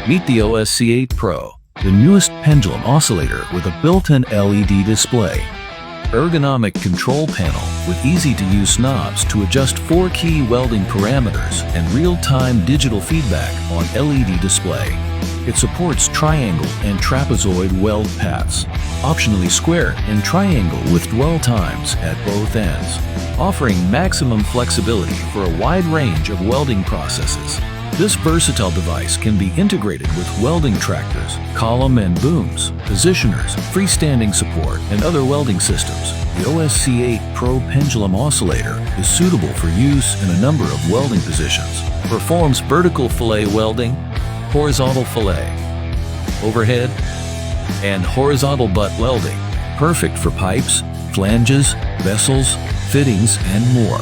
Meet the OSC-8 PRO, the newest pendulum oscillator with a built-in LED display. Ergonomic control panel with easy-to-use knobs to adjust 4 key welding parameters and real-time digital feedback on LED display. It supports triangle and trapezoid weld paths, optionally square and triangle with dwell times at both ends, offering maximum flexibility for a wide range of welding processes. This versatile device can be integrated with welding tractors, column and booms, positioners, freestanding support, and other welding systems. The OSC-8 PRO Pendulum Oscillator is suitable for use in a number of welding positions. Performs vertical fillet welding, horizontal fillet, overhead, and horizontal butt welding. Perfect for pipes, flanges, vessels, fittings, and more.